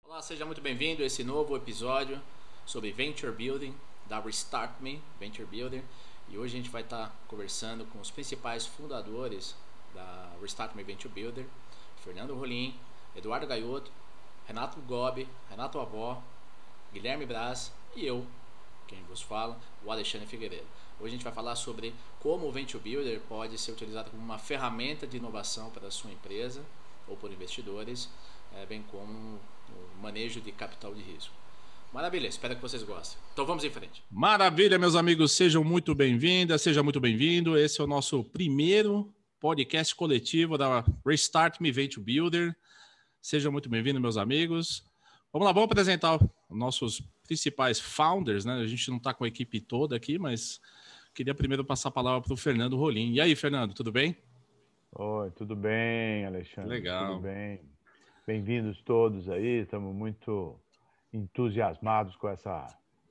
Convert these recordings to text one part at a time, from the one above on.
Olá, seja muito bem-vindo a esse novo episódio sobre Venture Building da Restart Me Venture Builder. E hoje a gente vai estar conversando com os principais fundadores da Restart Me Venture Builder, Fernando Rolim, Eduardo Gaiotto, Renato Gobi, Renato Avó, Guilherme Braz e eu, quem vos fala, o Alexandre Figueiredo. Hoje a gente vai falar sobre como o Venture Builder pode ser utilizado como uma ferramenta de inovação para a sua empresa ou por investidores, bem como o manejo de capital de risco. Maravilha, espero que vocês gostem. Então vamos em frente. Maravilha, meus amigos, sejam muito bem-vindas, seja muito bem-vindo. Esse é o nosso primeiro podcast coletivo da Restart Me Venture Builder. Sejam muito bem-vindos, meus amigos. Vamos lá, vamos apresentar os nossos principais founders, né? A gente não está com a equipe toda aqui, mas queria primeiro passar a palavra para o Fernando Rolim. E aí, Fernando, tudo bem? Oi, tudo bem, Alexandre? Legal. Tudo bem? Bem-vindos todos aí, estamos muito entusiasmados com essa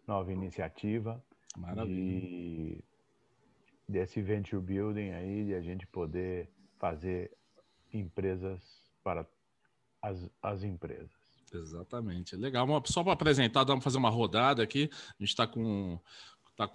nova iniciativa Maravilha. desse Venture Building aí, de a gente poder fazer empresas para as empresas. Exatamente, legal. Só para apresentar, vamos fazer uma rodada aqui. A gente está com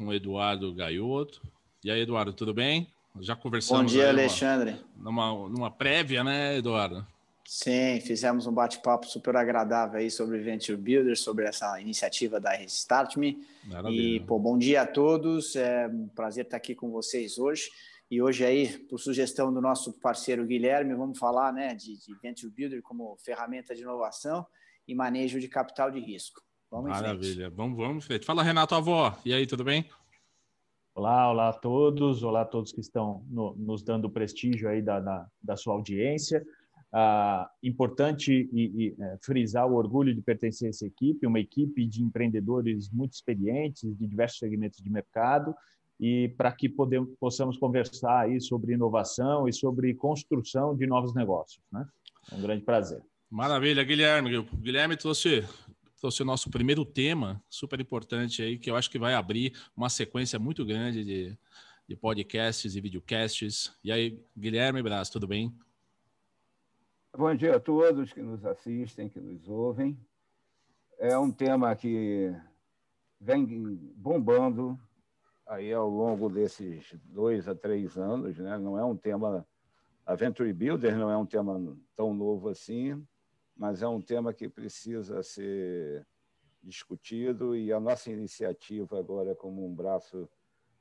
o Eduardo Gaiotto. E aí, Eduardo, tudo bem? Já conversamos. Bom dia, aí Alexandre. numa prévia, né, Eduardo? Sim, fizemos um bate-papo super agradável aí sobre Venture Builder, sobre essa iniciativa da Restart Me. Maravilha. E, bom dia a todos. É um prazer estar aqui com vocês hoje. E hoje aí, por sugestão do nosso parceiro Guilherme, vamos falar, né, de Venture Builder como ferramenta de inovação e manejo de capital de risco. Vamos em frente. Maravilha. Vamos em frente. Fala, Renato Avó. E aí, tudo bem? Olá a todos. Olá a todos que estão nos dando prestígio aí da sua audiência. Importante frisar o orgulho de pertencer a essa equipe, uma equipe de empreendedores muito experientes de diversos segmentos de mercado, e para que possamos conversar aí sobre inovação e sobre construção de novos negócios, né? É um grande prazer. Maravilha, Guilherme. O Guilherme trouxe o nosso primeiro tema, super importante aí, que eu acho que vai abrir uma sequência muito grande de podcasts e videocasts. E aí, Guilherme Braz, tudo bem? Bom dia a todos que nos assistem, que nos ouvem. É um tema que vem bombando aí ao longo desses 2 a 3 anos, né? Não é um tema, a Venture Builder não é um tema tão novo assim, mas é um tema que precisa ser discutido, e a nossa iniciativa agora, como um braço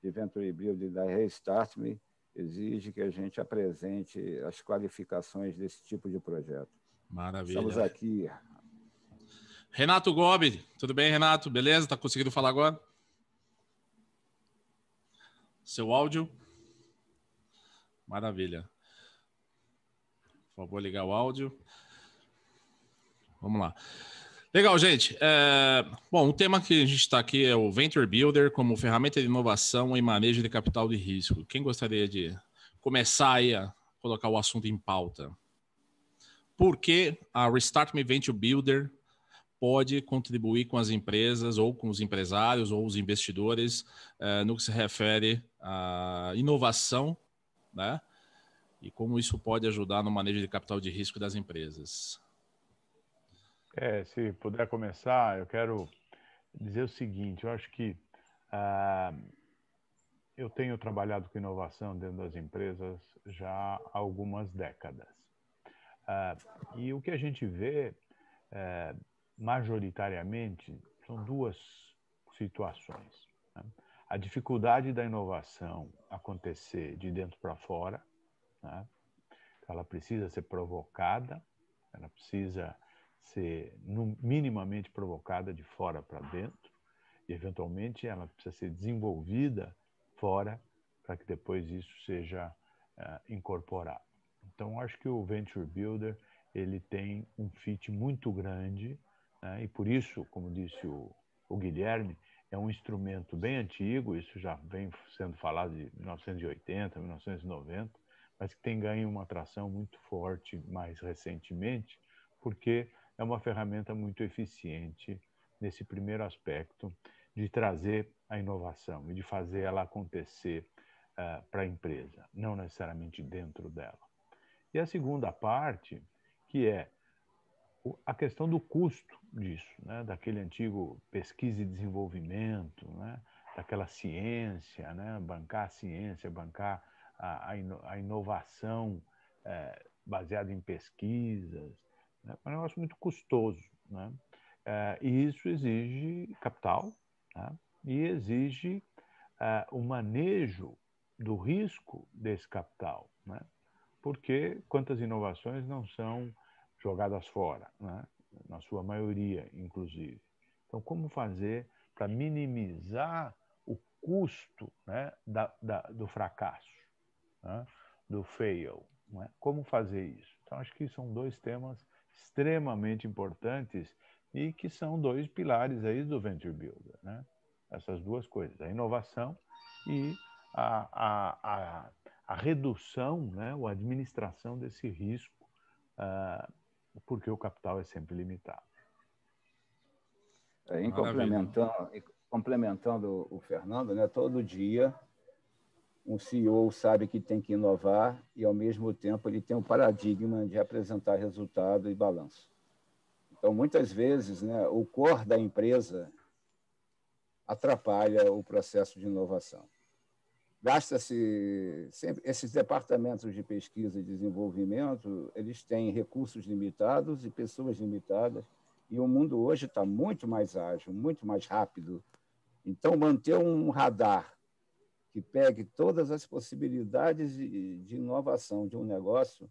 de Venture Builder da Restart Me, exige que a gente apresente as qualificações desse tipo de projeto. Maravilha. Estamos aqui. Renato Gobi, tudo bem, Renato? Beleza? Tá conseguindo falar agora? Seu áudio? Maravilha. Por favor, ligar o áudio. Vamos lá. Legal, gente. Bom, o tema que a gente está aqui é o Venture Builder como ferramenta de inovação e manejo de capital de risco. Quem gostaria de começar aí a colocar o assunto em pauta? Por que a Restart Me Venture Builder pode contribuir com as empresas ou com os empresários ou os investidores no que se refere à inovação, né? E como isso pode ajudar no manejo de capital de risco das empresas? Se puder começar, eu quero dizer o seguinte: eu acho que eu tenho trabalhado com inovação dentro das empresas já há algumas décadas. E o que a gente vê, majoritariamente, são duas situações, né? A dificuldade da inovação acontecer de dentro para fora, né? Ela precisa ser provocada, ela precisa ser minimamente provocada de fora para dentro, e eventualmente ela precisa ser desenvolvida fora para que depois isso seja incorporado. Então, acho que o Venture Builder ele tem um fit muito grande, né? E por isso, como disse o Guilherme, é um instrumento bem antigo, isso já vem sendo falado de 1980, 1990, mas que tem ganho uma atração muito forte mais recentemente, porque é uma ferramenta muito eficiente nesse primeiro aspecto de trazer a inovação e de fazer ela acontecer para a empresa, não necessariamente dentro dela. E a segunda parte, que é a questão do custo disso, né? Daquele antigo pesquisa e desenvolvimento, né? Daquela ciência, né? Bancar a ciência, bancar a inovação baseada em pesquisas, né? É um negócio muito custoso, né? E isso exige capital, né? E exige o manejo do risco desse capital, né? Porque quantas inovações não são jogadas fora, né? Na sua maioria, inclusive. Então, como fazer para minimizar o custo, né, do fracasso, né, do fail? Né? Como fazer isso? Então, acho que são dois temas extremamente importantes e que são dois pilares aí do Venture Builder, né? Essas duas coisas, a inovação e a redução, né, ou a administração desse risco, porque o capital é sempre limitado. Complementando o Fernando, né, todo dia um CEO sabe que tem que inovar e, ao mesmo tempo, ele tem um paradigma de apresentar resultado e balanço. Então, muitas vezes, né, o core da empresa atrapalha o processo de inovação. Gasta-se sempre esses departamentos de pesquisa e desenvolvimento, eles têm recursos limitados e pessoas limitadas, e o mundo hoje está muito mais ágil, muito mais rápido. Então, manter um radar que pegue todas as possibilidades de inovação de um negócio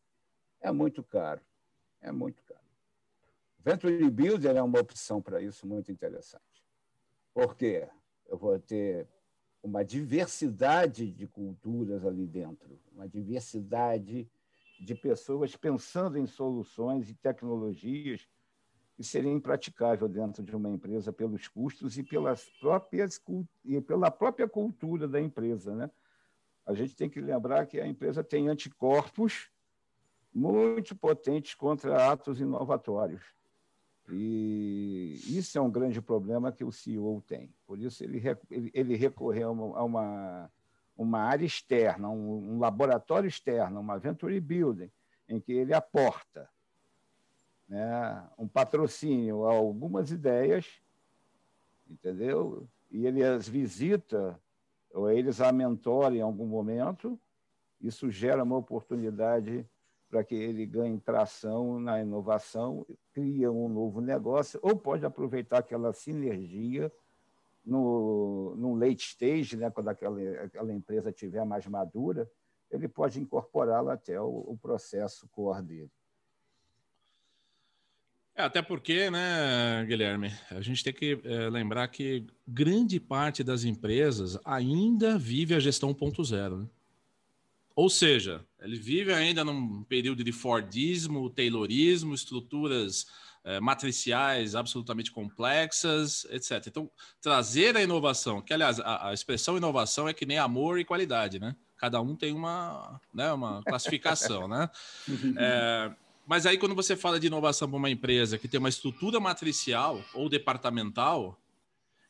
é muito caro. É muito caro. Venture Builder é uma opção para isso muito interessante. Por quê? Eu vou ter uma diversidade de culturas ali dentro, uma diversidade de pessoas pensando em soluções e tecnologias que seriam impraticáveis dentro de uma empresa pelos custos e pela própria cultura da empresa, né? A gente tem que lembrar que a empresa tem anticorpos muito potentes contra atos inovatórios. E isso é um grande problema que o CEO tem. Por isso, ele recorreu a uma área externa, um laboratório externo, uma Venture Building, em que ele aporta, né, um patrocínio a algumas ideias, entendeu? E ele as visita, ou eles a mentoram em algum momento. Isso gera uma oportunidade para que ele ganhe tração na inovação, cria um novo negócio, ou pode aproveitar aquela sinergia no late stage, né, quando aquela empresa estiver mais madura, ele pode incorporá-la até o processo core dele. Até porque, né, Guilherme, a gente tem que lembrar que grande parte das empresas ainda vive a gestão 1.0, né? Ou seja, ele vive ainda num período de Fordismo, Taylorismo, estruturas matriciais absolutamente complexas, etc. Então, trazer a inovação, que, aliás, a expressão inovação é que nem amor e qualidade, né? Cada um tem uma classificação, né? Mas aí, quando você fala de inovação para uma empresa que tem uma estrutura matricial ou departamental,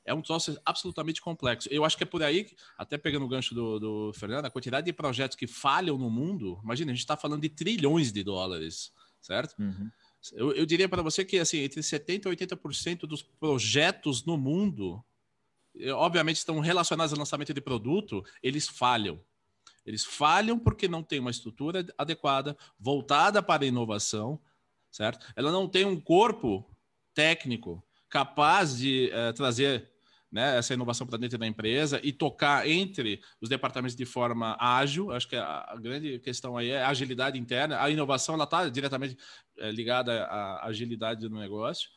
é um troço absolutamente complexo. Eu acho que é por aí, até pegando o gancho do Fernando, a quantidade de projetos que falham no mundo, imagina, a gente está falando de trilhões de dólares, certo? Uhum. Eu diria para você que assim, entre 70% e 80% dos projetos no mundo, obviamente estão relacionados ao lançamento de produto, eles falham. Eles falham porque não tem uma estrutura adequada, voltada para a inovação, certo? Ela não tem um corpo técnico capaz de trazer, né, essa inovação para dentro da empresa e tocar entre os departamentos de forma ágil. Acho que a grande questão aí é a agilidade interna. A inovação está diretamente ligada à agilidade do negócio.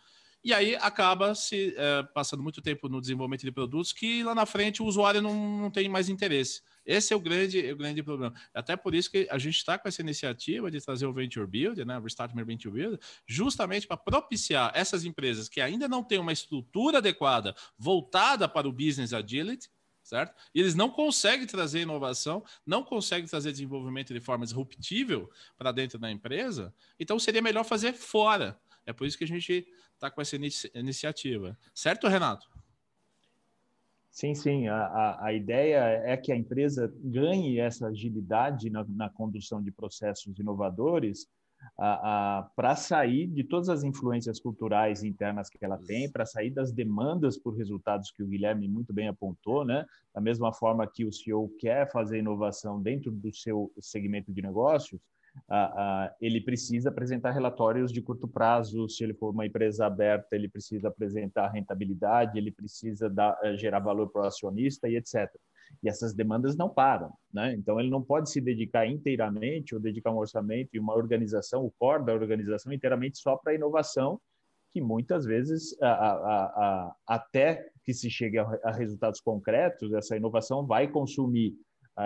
E aí acaba se passando muito tempo no desenvolvimento de produtos que lá na frente o usuário não tem mais interesse. Esse é o grande problema. Até por isso que a gente está com essa iniciativa de trazer o Venture Builder, né, o Restart My Venture Builder, justamente para propiciar essas empresas que ainda não têm uma estrutura adequada voltada para o Business Agility, certo? E eles não conseguem trazer inovação, não conseguem trazer desenvolvimento de forma disruptível para dentro da empresa, então seria melhor fazer fora. É por isso que a gente está com essa iniciativa. Certo, Renato? Sim, sim. A ideia é que a empresa ganhe essa agilidade na condução de processos inovadores para sair de todas as influências culturais internas que ela tem, para sair das demandas por resultados que o Guilherme muito bem apontou, né? Da mesma forma que o CEO quer fazer inovação dentro do seu segmento de negócios, ele precisa apresentar relatórios de curto prazo. Se ele for uma empresa aberta, ele precisa apresentar rentabilidade, ele precisa gerar valor para o acionista e etc. E essas demandas não param, né? Então, ele não pode se dedicar inteiramente ou dedicar um orçamento e uma organização, o core da organização, inteiramente só para a inovação, que muitas vezes, até que se chegue a resultados concretos, essa inovação vai consumir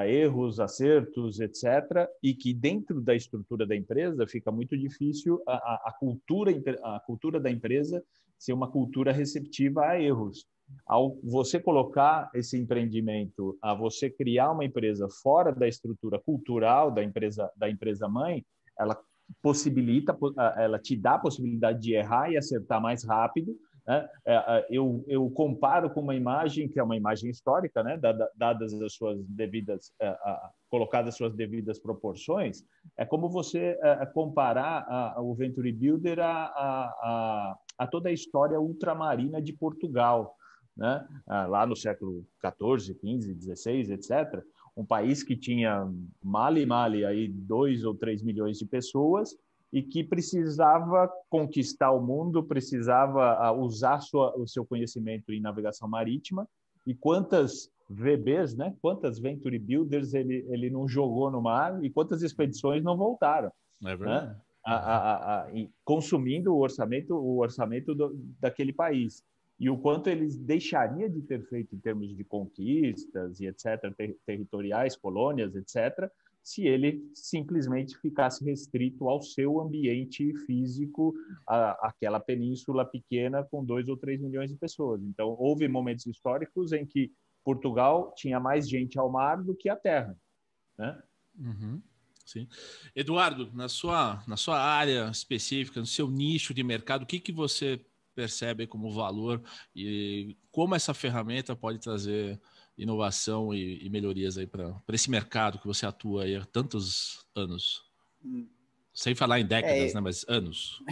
erros, acertos, etc., e que dentro da estrutura da empresa fica muito difícil a cultura da empresa ser uma cultura receptiva a erros. Ao você colocar esse empreendimento, a você criar uma empresa fora da estrutura cultural da empresa mãe, ela possibilita, ela te dá a possibilidade de errar e acertar mais rápido, né? Eu comparo com uma imagem que é uma imagem histórica, né? Dadas as suas devidas, colocadas as suas devidas proporções, é como você comparar o Venture Builder a toda a história ultramarina de Portugal, né? Lá no século XIV, XV, XVI, etc., um país que tinha male aí 2 ou 3 milhões de pessoas e que precisava conquistar o mundo, precisava usar o seu conhecimento em navegação marítima. E quantas VBs, né? Quantas Venture Builders ele não jogou no mar e quantas expedições não voltaram, É verdade. né? Consumindo o orçamento daquele país. E o quanto eles deixariam de ter feito em termos de conquistas e etc., territoriais, colônias, etc., se ele simplesmente ficasse restrito ao seu ambiente físico, aquela península pequena com 2 ou 3 milhões de pessoas. Então, houve momentos históricos em que Portugal tinha mais gente ao mar do que a terra, né? Uhum. Sim. Eduardo, na sua área específica, no seu nicho de mercado, o que você percebe como valor e como essa ferramenta pode trazer inovação e melhorias aí para esse mercado que você atua aí há tantos anos? Sem falar em décadas, né? Mas anos.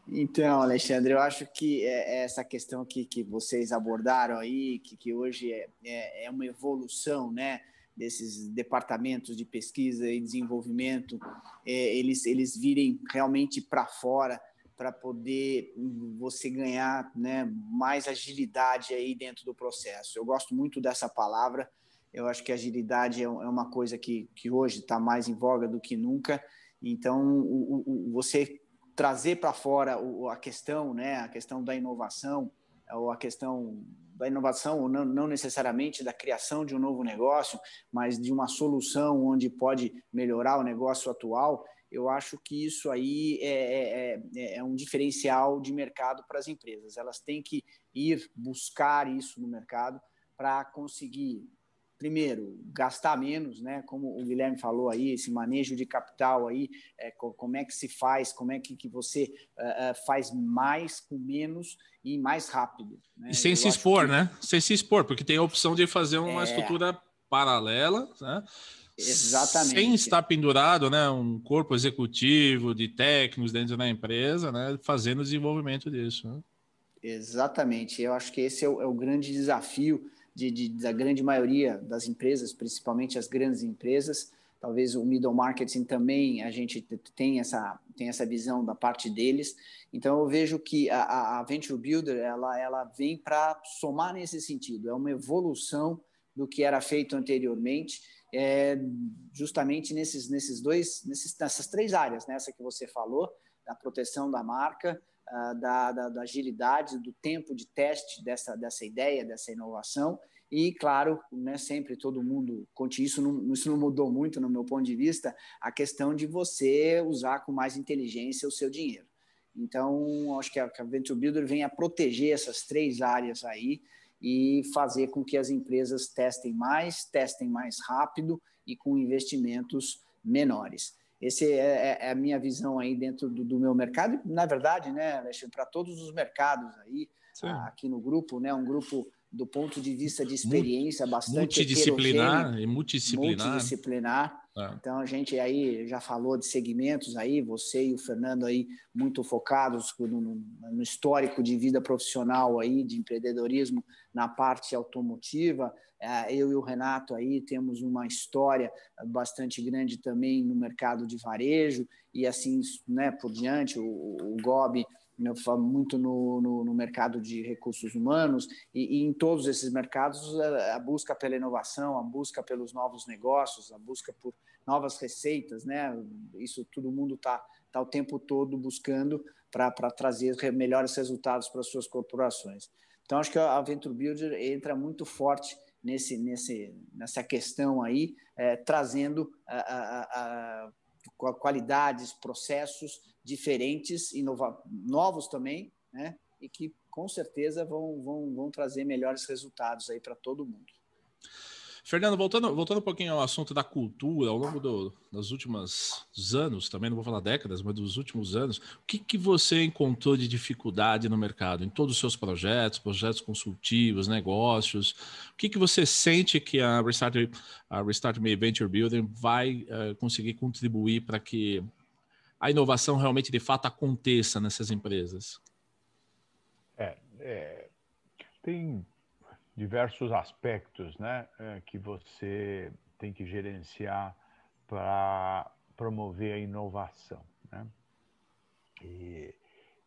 Então, Alexandre, eu acho que essa questão que vocês abordaram aí, que hoje é uma evolução, né, desses departamentos de pesquisa e desenvolvimento, eles virem realmente para fora, para poder você ganhar, né, mais agilidade aí dentro do processo. Eu gosto muito dessa palavra. Eu acho que agilidade é uma coisa que hoje está mais em voga do que nunca. Então, você trazer para fora a questão, né, a questão da inovação, ou a questão da inovação, não necessariamente da criação de um novo negócio, mas de uma solução onde pode melhorar o negócio atual, eu acho que isso aí é um diferencial de mercado para as empresas. Elas têm que ir buscar isso no mercado para conseguir, primeiro, gastar menos, né? Como o Guilherme falou aí, esse manejo de capital aí, como é que se faz, como é que você faz mais com menos e mais rápido, né? E sem se expor, né? Sem se expor, porque tem a opção de fazer uma estrutura paralela, né? Exatamente. Sem estar pendurado, né? Um corpo executivo de técnicos dentro da empresa, né? Fazendo o desenvolvimento disso, né? Exatamente. Eu acho que esse é o grande desafio da grande maioria das empresas, principalmente as grandes empresas. Talvez o middle marketing também a gente tem essa visão da parte deles. Então eu vejo que a Venture Builder ela vem para somar nesse sentido. É uma evolução do que era feito anteriormente, justamente nessas 3 áreas, né? Essa que você falou, da proteção da marca, da agilidade, do tempo de teste dessa ideia, dessa inovação. E, claro, né, sempre todo mundo, isso não mudou muito no meu ponto de vista, a questão de você usar com mais inteligência o seu dinheiro. Então, acho que a Venture Builder vem a proteger essas 3 áreas aí e fazer com que as empresas testem mais rápido e com investimentos menores. Essa é a minha visão aí dentro do meu mercado. Na verdade, né, Alexandre, para todos os mercados aí, aqui no grupo, né, um grupo do ponto de vista de experiência bastante multidisciplinar e multidisciplinar. Então, a gente aí já falou de segmentos aí, você e o Fernando aí muito focados no histórico de vida profissional aí, de empreendedorismo na parte automotiva. Eu e o Renato aí temos uma história bastante grande também no mercado de varejo e assim, né, por diante, o Gobi muito no mercado de recursos humanos e em todos esses mercados a busca pela inovação, a busca pelos novos negócios, a busca por novas receitas, né? Isso todo mundo tá o tempo todo buscando para trazer melhores resultados para as suas corporações. Então, acho que a Venture Builder entra muito forte nessa questão aí, trazendo qualidades, processos diferentes, novos também, né? E que com certeza vão trazer melhores resultados aí para todo mundo. Fernando, voltando um pouquinho ao assunto da cultura, ao longo dos últimos anos, também não vou falar décadas, mas dos últimos anos, o que você encontrou de dificuldade no mercado, em todos os seus projetos consultivos, negócios? O que você sente que a Restart Me Venture Builder vai conseguir contribuir para que a inovação realmente, de fato, aconteça nessas empresas? Tem diversos aspectos, né, que você tem que gerenciar para promover a inovação, né?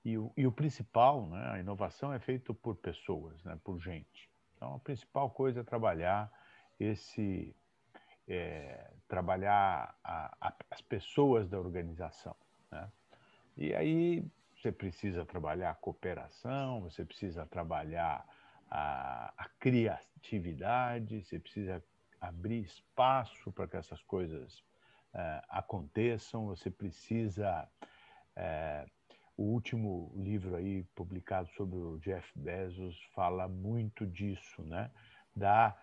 E o principal, né, a inovação é feita por pessoas, né, por gente. Então, a principal coisa é trabalhar as pessoas da organização, né? E aí você precisa trabalhar a cooperação, você precisa trabalhar a criatividade, você precisa abrir espaço para que essas coisas aconteçam, você precisa... o último livro aí publicado sobre o Jeff Bezos fala muito disso, né? Da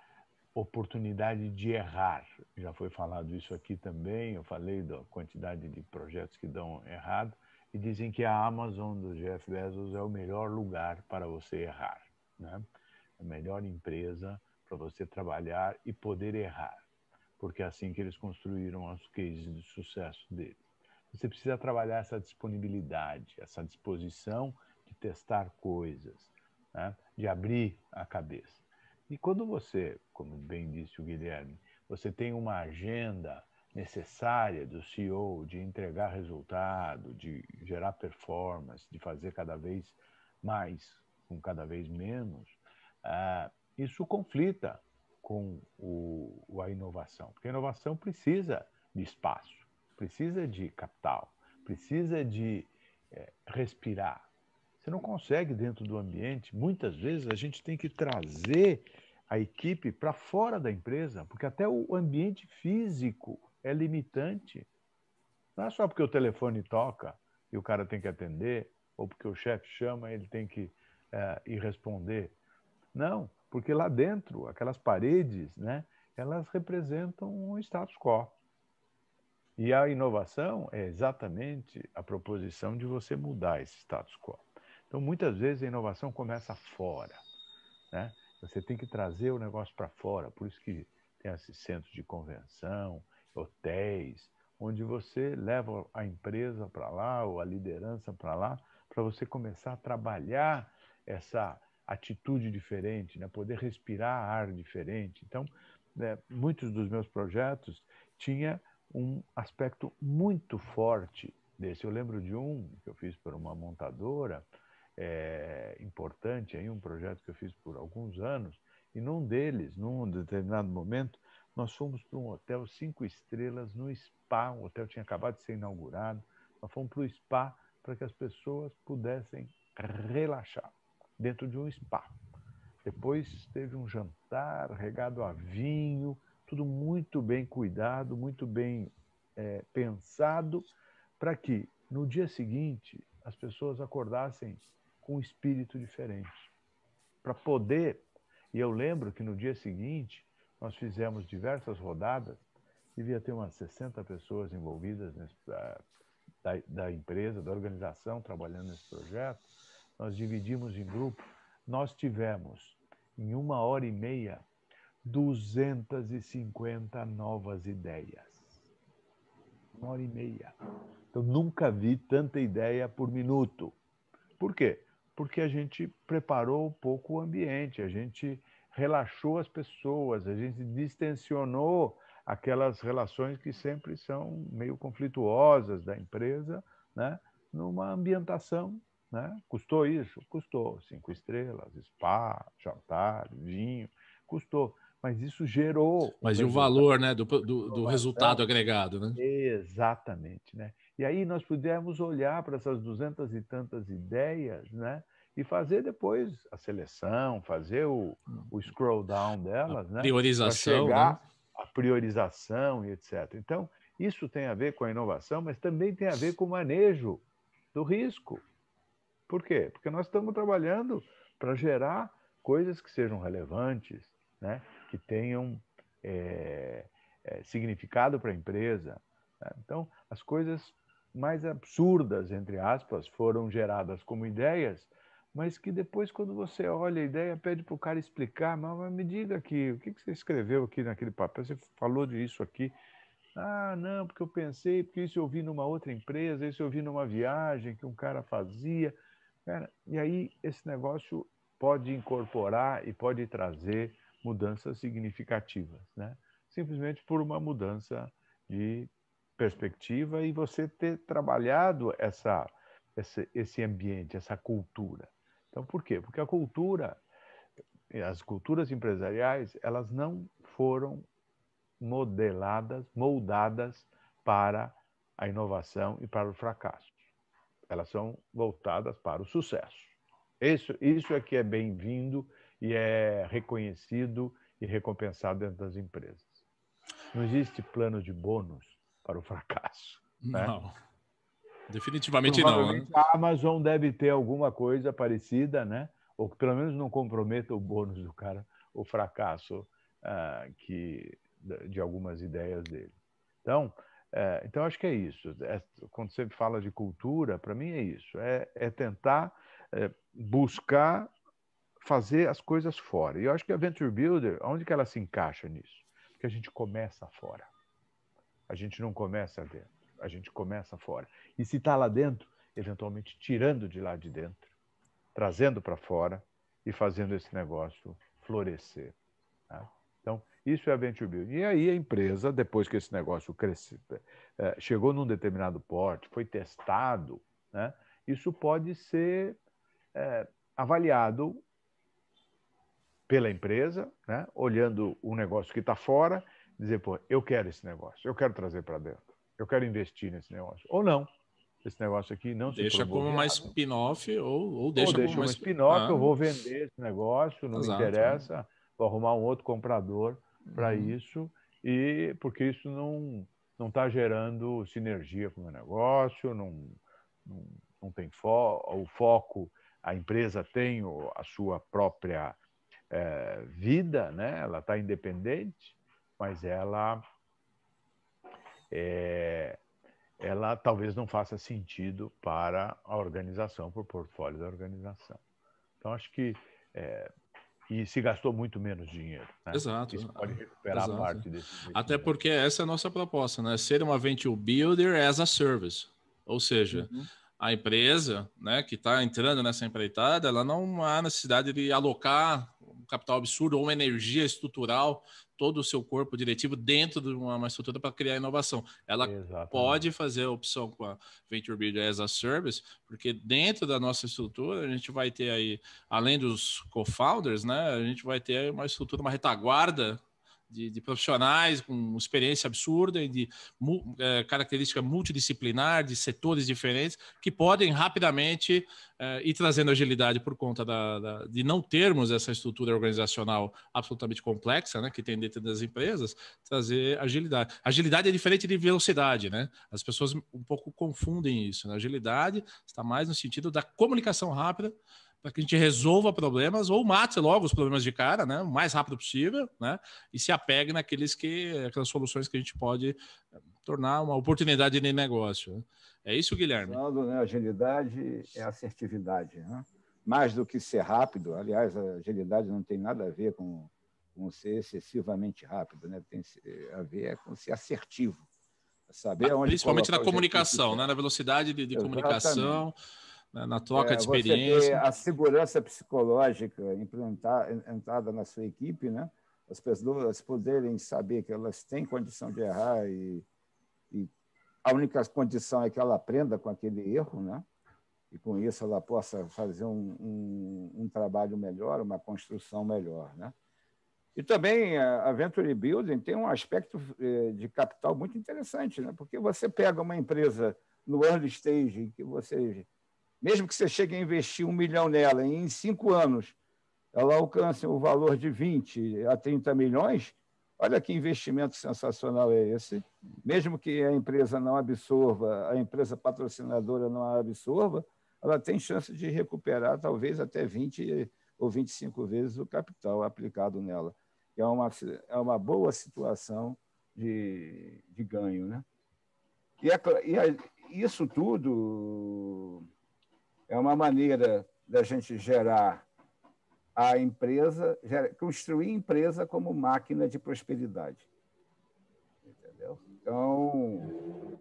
oportunidade de errar. Já foi falado isso aqui também, eu falei da quantidade de projetos que dão errado, e dizem que a Amazon do Jeff Bezos é o melhor lugar para você errar, né? A melhor empresa para você trabalhar e poder errar, porque é assim que eles construíram os cases de sucesso deles. Você precisa trabalhar essa disponibilidade, essa disposição de testar coisas, né? De abrir a cabeça. E quando você, como bem disse o Guilherme, você tem uma agenda necessária do CEO de entregar resultado, de gerar performance, de fazer cada vez mais com cada vez menos, isso conflita com a inovação, porque a inovação precisa de espaço, precisa de capital, precisa de respirar. Você não consegue dentro do ambiente. Muitas vezes a gente tem que trazer a equipe para fora da empresa, porque até o ambiente físico é limitante. Não é só porque o telefone toca e o cara tem que atender, ou porque o chefe chama, ele tem que ir responder. Não, porque lá dentro, aquelas paredes, né, elas representam um status quo. E a inovação é exatamente a proposição de você mudar esse status quo. Então, muitas vezes, a inovação começa fora, né? Você tem que trazer o negócio para fora. Por isso que tem esses centros de convenção, hotéis, onde você leva a empresa para lá, ou a liderança para lá, para você começar a trabalhar essa atitude diferente, né? Poder respirar ar diferente. Então, muitos dos meus projetos tinha um aspecto muito forte desse. Eu lembro de um que eu fiz por uma montadora importante, aí, um projeto que eu fiz por alguns anos, e num deles, num determinado momento, nós fomos para um hotel 5 estrelas, no spa, o hotel tinha acabado de ser inaugurado, nós fomos para o spa para que as pessoas pudessem relaxar dentro de um spa. Depois teve um jantar regado a vinho, tudo muito bem cuidado, muito bem pensado, para que no dia seguinte as pessoas acordassem com um espírito diferente. Para poder... E eu lembro que no dia seguinte nós fizemos diversas rodadas, devia ter umas 60 pessoas envolvidas da empresa, da organização, trabalhando nesse projeto. Nós dividimos em grupos. Nós tivemos, em 1h30, 250 novas ideias. 1h30. Eu nunca vi tanta ideia por minuto. Por quê? Porque a gente preparou um pouco o ambiente, a gente relaxou as pessoas, a gente distensionou aquelas relações que sempre são meio conflituosas da empresa, né? Numa ambientação, né? Custou isso? Custou. 5 estrelas, spa, jantar, vinho, custou. Mas isso gerou Mas e o valor, né, do resultado agregado, né? Exatamente, né? E aí nós pudemos olhar para essas 200 e tantas ideias, né? E fazer depois a seleção, fazer o scroll down delas, né? Priorização, para chegar né? à priorização e etc. Então, isso tem a ver com a inovação, mas também tem a ver com o manejo do risco. Por quê? Porque nós estamos trabalhando para gerar coisas que sejam relevantes, né? Que tenham significado para a empresa. Né? Então, as coisas mais absurdas, entre aspas, foram geradas como ideias, mas que depois, quando você olha a ideia, pede para o cara explicar, mas me diga aqui, o que você escreveu aqui naquele papel? Você falou disso aqui. Ah, não, porque eu pensei, porque isso eu vi numa outra empresa, isso eu vi numa viagem que um cara fazia. Cara, e aí esse negócio pode incorporar e pode trazer mudanças significativas, né? Simplesmente por uma mudança de perspectiva e você ter trabalhado esse ambiente, essa cultura. Então, por quê? Porque a cultura, as culturas empresariais, elas não foram moldadas para a inovação e para o fracasso. Elas são voltadas para o sucesso. Isso é que é bem-vindo e é reconhecido e recompensado dentro das empresas. Não existe plano de bônus para o fracasso. Não, né? Definitivamente não. Né? A Amazon deve ter alguma coisa parecida, né? Ou que pelo menos não comprometa o bônus do cara, o fracasso de algumas ideias dele. Então, acho que é isso. Quando você fala de cultura, para mim é isso. É tentar buscar fazer as coisas fora. E eu acho que a Venture Builder, onde que ela se encaixa nisso? Porque a gente começa fora. A gente não começa dentro. A gente começa fora. E se está lá dentro, eventualmente tirando de lá de dentro, trazendo para fora e fazendo esse negócio florescer. Tá? Então, isso é a Venture Building. E aí a empresa, depois que esse negócio chegou num determinado porte, foi testado, né? Isso pode ser avaliado pela empresa, né? Olhando o negócio que está fora, dizer, pô, eu quero esse negócio, eu quero trazer para dentro, eu quero investir nesse negócio. Ou não, esse negócio aqui não se deixa provou como uma viável. spin-off ou deixa como uma spin-off, eu vou vender esse negócio, não me interessa, vou arrumar um outro comprador para isso, e porque isso não está gerando sinergia com o meu negócio, não tem o foco, a empresa tem a sua própria vida, né? Ela está independente, mas ela talvez não faça sentido para a organização, para o portfólio da organização. Então, acho que e se gastou muito menos dinheiro. Né? Exato. Isso pode recuperar parte desse investimento. Até porque essa é a nossa proposta, né? Ser uma Venture Builder as a Service. Ou seja, a empresa, né, que está entrando nessa empreitada, ela não há necessidade de alocar um capital absurdo ou uma energia estrutural, todo o seu corpo diretivo dentro de uma estrutura para criar inovação. Ela pode fazer a opção com a Venture Builder as a Service, porque dentro da nossa estrutura a gente vai ter aí, além dos co-founders, né, a gente vai ter uma estrutura, uma retaguarda de profissionais com experiência absurda e de característica multidisciplinar, de setores diferentes, que podem rapidamente ir trazendo agilidade por conta de não termos essa estrutura organizacional absolutamente complexa, né, que tem dentro das empresas, trazer agilidade. Agilidade é diferente de velocidade, né? As pessoas um pouco confundem isso. Né? Agilidade está mais no sentido da comunicação rápida, para que a gente resolva problemas ou mate logo os problemas de cara, né, o mais rápido possível, né, e se apegue aquelas soluções que a gente pode tornar uma oportunidade de negócio. Né? É isso, Guilherme? Usando, né, agilidade é assertividade. Né? Mais do que ser rápido, aliás, a agilidade não tem nada a ver com ser excessivamente rápido, né? Tem a ver com ser assertivo. saber onde principalmente na colocar o comunicação, né? Na velocidade de comunicação, né? Na troca de você ter experiência. a segurança psicológica entrada na sua equipe, né? As pessoas poderem saber que elas têm condição de errar e a única condição é que ela aprenda com aquele erro, né? E com isso ela possa fazer um trabalho melhor, uma construção melhor, né? E também a Venture Building tem um aspecto de capital muito interessante, né? Porque você pega uma empresa no early stage, que você, mesmo que você chegue a investir 1 milhão nela, e em 5 anos ela alcance o valor de 20 a 30 milhões, olha que investimento sensacional é esse. Mesmo que a empresa não absorva, a empresa patrocinadora não a absorva, ela tem chance de recuperar talvez até 20 ou 25 vezes o capital aplicado nela. É uma boa situação de ganho, né? Isso tudo é uma maneira da gente gerar a empresa, construir a empresa como máquina de prosperidade. Entendeu? Então,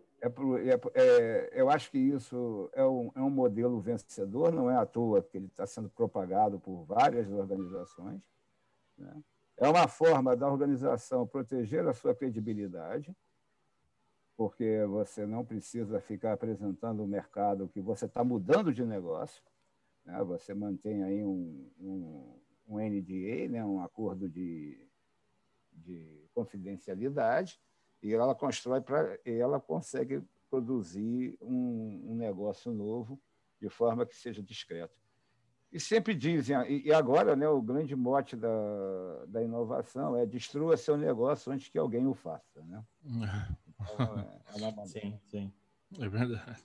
eu acho que isso é um modelo vencedor, não é à toa que ele está sendo propagado por várias organizações, né? É uma forma da organização proteger a sua credibilidade, porque você não precisa ficar apresentando o mercado que você está mudando de negócio, né? Você mantém aí um NDA, né? Um acordo de confidencialidade, e ela ela consegue produzir um negócio novo de forma que seja discreto. E sempre dizem, e agora, né, o grande mote da inovação é destrua seu negócio antes que alguém o faça, né? Então, é uma maneira. Sim, sim. É verdade.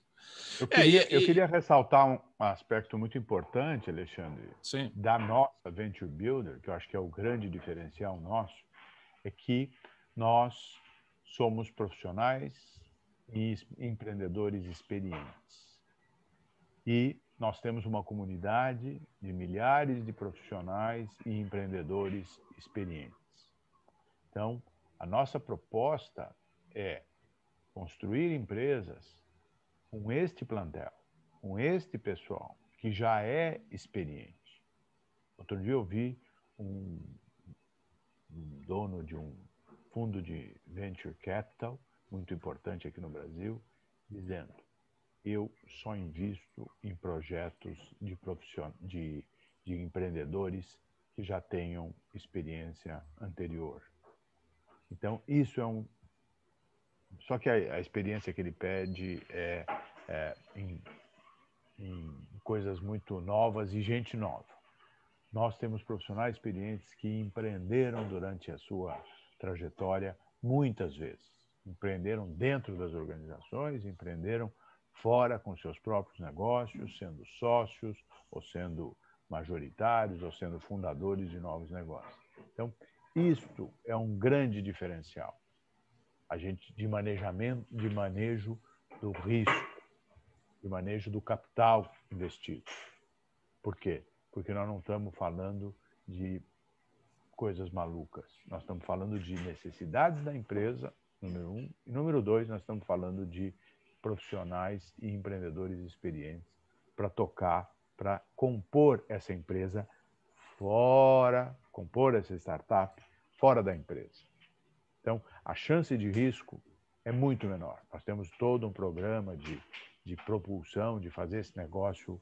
Eu queria ressaltar um aspecto muito importante, Alexandre, sim, da nossa Venture Builder, que eu acho que é o grande diferencial nosso, é que nós somos profissionais e empreendedores experientes. E nós temos uma comunidade de milhares de profissionais e empreendedores experientes. Então, a nossa proposta é construir empresas com este plantel, com este pessoal, que já é experiente. Outro dia eu vi um dono de um fundo de venture capital, muito importante aqui no Brasil, dizendo: eu só invisto em projetos de empreendedores que já tenham experiência anterior. Então, isso é um... Só que a experiência que ele pede é em coisas muito novas e gente nova. Nós temos profissionais experientes que empreenderam durante a sua trajetória muitas vezes. Empreenderam dentro das organizações, empreenderam fora com seus próprios negócios, sendo sócios, ou sendo majoritários, ou sendo fundadores de novos negócios. Então, isto é um grande diferencial. A gente de manejo do risco, de manejo do capital investido. Por quê? Porque nós não estamos falando de coisas malucas. Nós estamos falando de necessidades da empresa, número 1. E número 2, nós estamos falando de profissionais e empreendedores experientes para tocar, para compor essa empresa fora, compor essa startup fora da empresa. Então, a chance de risco é muito menor. Nós temos todo um programa de propulsão, de fazer esse negócio,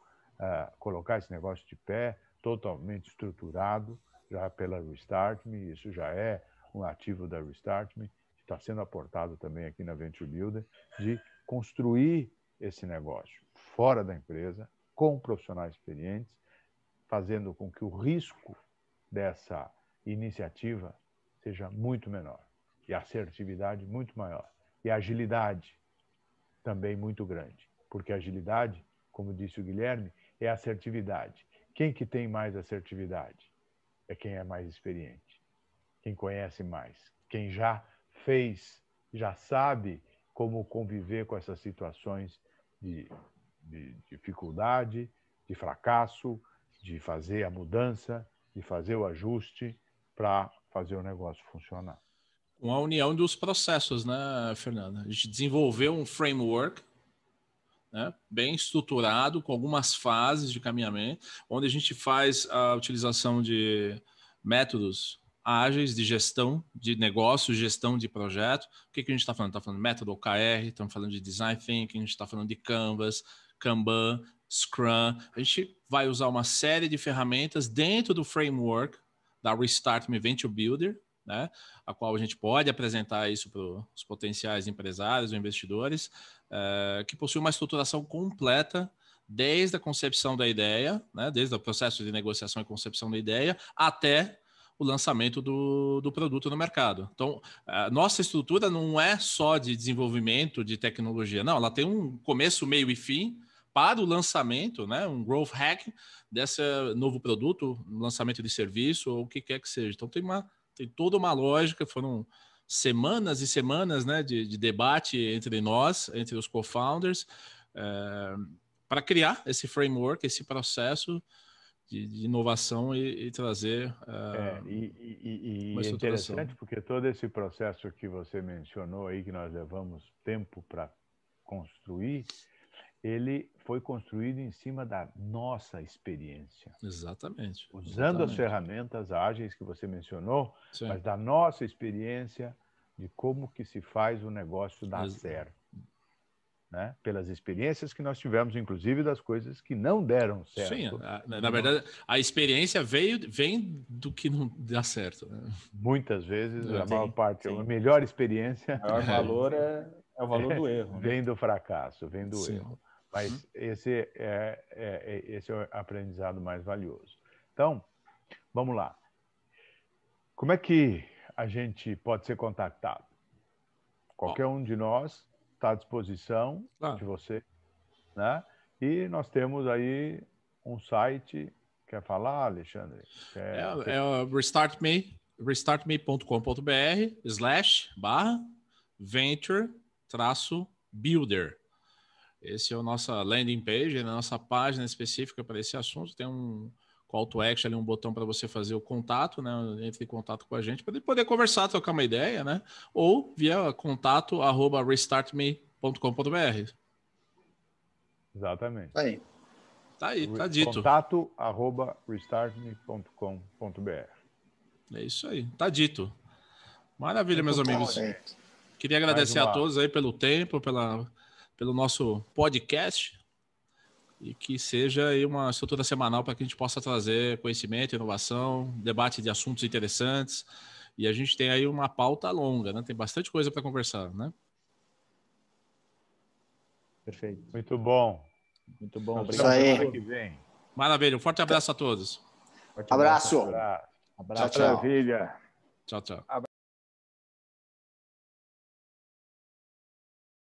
colocar esse negócio de pé, totalmente estruturado, já pela Restart Me. Isso já é um ativo da Restart Me, que está sendo aportado também aqui na Venture Builder, de construir esse negócio fora da empresa, com profissionais experientes, fazendo com que o risco dessa iniciativa seja muito menor, e a assertividade muito maior, e a agilidade também muito grande, porque a agilidade, como disse o Guilherme, é assertividade. Quem que tem mais assertividade? É quem é mais experiente, quem conhece mais, quem já fez, já sabe como conviver com essas situações de dificuldade, de fracasso, de fazer a mudança, de fazer o ajuste para fazer o negócio funcionar. Com a união dos processos, né, Fernanda? A gente desenvolveu um framework, né, bem estruturado, com algumas fases de caminhamento, onde a gente faz a utilização de métodos ágeis de gestão de negócio, gestão de projeto. O que a gente está falando? Está falando de método OKR, estamos falando de Design Thinking, a gente está falando de Canvas, Kanban, Scrum. A gente vai usar uma série de ferramentas dentro do framework da Restart Me Venture Builder, né, a qual a gente pode apresentar isso para os potenciais empresários ou investidores, que possui uma estruturação completa desde a concepção da ideia, né, desde o processo de negociação e concepção da ideia, até o lançamento do produto no mercado. Então, a nossa estrutura não é só de desenvolvimento de tecnologia, não, ela tem um começo, meio e fim para o lançamento, né, um growth hack desse novo produto, lançamento de serviço ou o que quer que seja. Então, tem toda uma lógica, foram semanas e semanas, né, de debate entre nós, entre os co-founders, para criar esse framework, esse processo de inovação e trazer e é interessante porque todo esse processo que você mencionou aí, que nós levamos tempo para construir, ele foi construído em cima da nossa experiência. Exatamente. Usando as ferramentas ágeis que você mencionou, sim, mas da nossa experiência de como que se faz o negócio dar certo. Né? Pelas experiências que nós tivemos, inclusive das coisas que não deram certo. Sim, na verdade, a experiência vem do que não dá certo. Né? Muitas vezes, a maior parte, a melhor experiência... O maior valor é o valor do erro. Vem né? do fracasso, vem do erro. Mas esse é o aprendizado mais valioso. Então, vamos lá. Como é que a gente pode ser contactado? Qualquer um de nós está à disposição de você, né? E nós temos aí um site. Quer falar, Alexandre? É o restartme.com.br/venture-builder. Esse é a nossa landing page, a nossa página específica para esse assunto. Tem um call to action ali, um botão para você fazer o contato, né? Entre em contato com a gente para poder conversar, trocar uma ideia, né? Ou via contato@restartme.com.br. Exatamente. Aí. Tá aí, tá dito. Contato@restartme.com.br. É isso aí, tá dito. Maravilha, meus amigos. Certo. Queria agradecer a todos aí pelo tempo, pelo nosso podcast, e que seja aí uma estrutura semanal para que a gente possa trazer conhecimento, inovação, debate de assuntos interessantes, e a gente tem aí uma pauta longa, né? Tem bastante coisa para conversar, né? Perfeito. Muito bom. Muito bom. Isso aí. Semana que vem. Maravilha, um forte abraço a todos. Abraço. Abraço. Tchau, tchau. Maravilha. Tchau, tchau.